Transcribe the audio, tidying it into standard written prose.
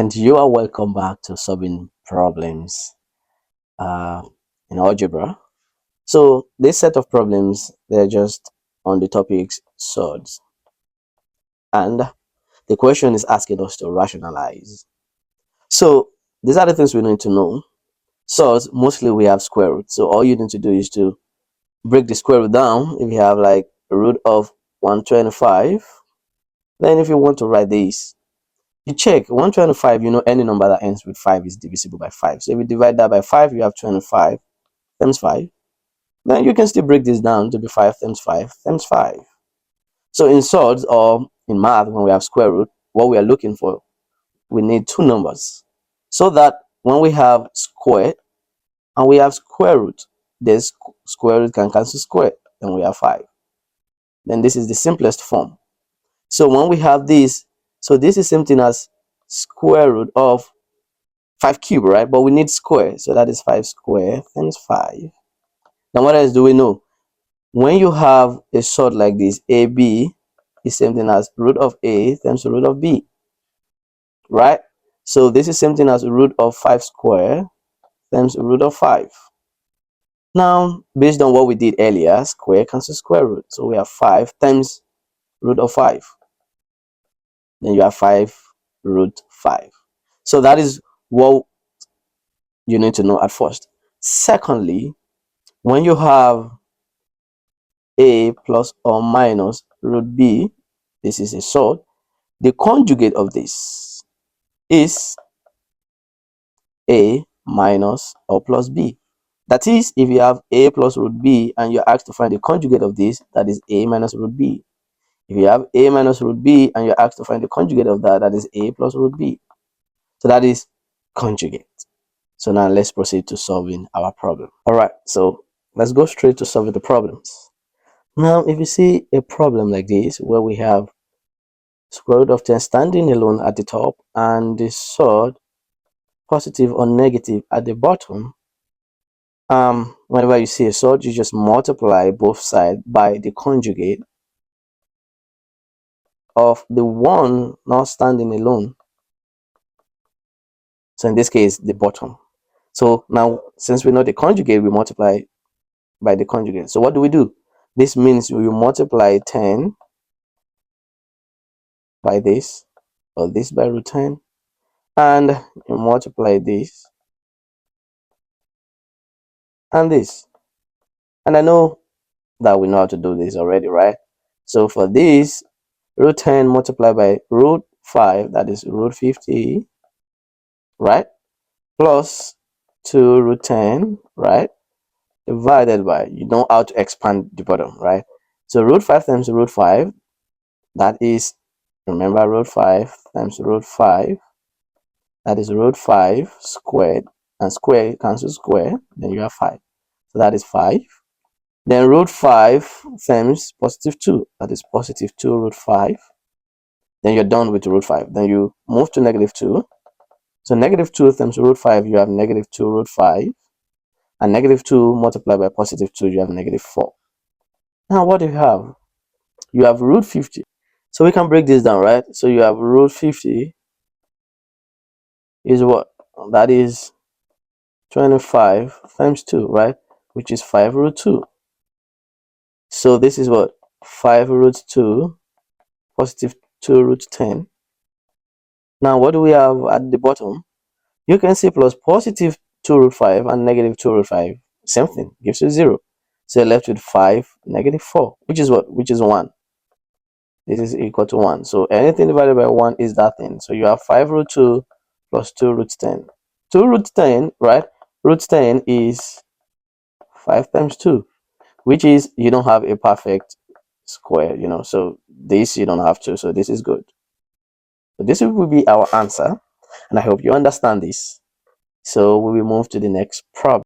and you are welcome back to solving problems in algebra. So this set of problems, they're just on the topics surds, and the question is asking us to rationalize. So these are the things we need to know. Surds, mostly we have square root, so all you need to do is to break the square root down. If you have like a root of 125, then if you want to write this, you check 125, any number that ends with 5 is divisible by 5. So if you divide that by 5, you have 25 times 5. Then you can still break this down to be 5 times 5 times 5. So in surds or in math, when we have square root, what we are looking for, we need two numbers. So that when we have square and we have square root, this square root can cancel square, and we have 5. Then this is the simplest form. So when we have this, so this is same thing as square root of 5 cubed, right? But we need square, so that is 5 square times 5. Now what else do we know? When you have a surd like this, AB is same thing as root of A times root of B, right? So this is same thing as root of 5 square times root of 5. Now, based on what we did earlier, square cancels square root. So we have 5 times root of 5. Then you have 5 root 5. So that is what you need to know at first. Secondly, when you have A plus or minus root B, this is a surd, the conjugate of this is A minus or plus B. That is, if you have A plus root B and you're asked to find the conjugate of this, that is A minus root B. If you have A minus root B and you're asked to find the conjugate of that, that is A plus root B. So that is conjugate. So now let's proceed to solving our problem. All right, so let's go straight to solving the problems. Now, if you see a problem like this, where we have square root of 10 standing alone at the top and the surd positive or negative at the bottom, whenever you see a surd, you just multiply both sides by the conjugate of the one not standing alone. So in this case, the bottom. So now, since we know the conjugate, we multiply by the conjugate. So what do? This means we multiply 10 by this, or this by root 10, and you multiply this and this. And I know that we know how to do this already, right? So for this, root 10 multiplied by root 5, that is root 50, right? Plus 2 root 10, right? Divided by, you know how to expand the bottom, right? So root 5 times root 5, that is, remember, root 5 times root 5, that is root 5 squared, and square cancels square, then you have 5. So that is 5. Then root 5 times positive 2, that is positive 2 root 5. Then you're done with root 5. Then you move to negative 2. So negative 2 times root 5, you have negative 2 root 5. And negative 2 multiplied by positive 2, you have negative 4. Now what do you have? You have root 50. So we can break this down, right? So you have root 50 is what? That is 25 times 2, right? Which is 5 root 2. So this is what? 5 root 2 positive 2 root 10. Now what do we have at the bottom? You can see plus positive 2 root 5 and negative 2 root 5. Same thing, gives you 0. So you're left with 5 negative 4, which is what? Which is 1. This is equal to 1. So anything divided by 1 is that thing. So you have 5 root 2 plus 2 root 10. 2 root 10, right? Root 10 is 5 times 2, which is, you don't have a perfect square, so this you don't have to, so this is good. So this will be our answer, and I hope you understand this. So we will move to the next problem.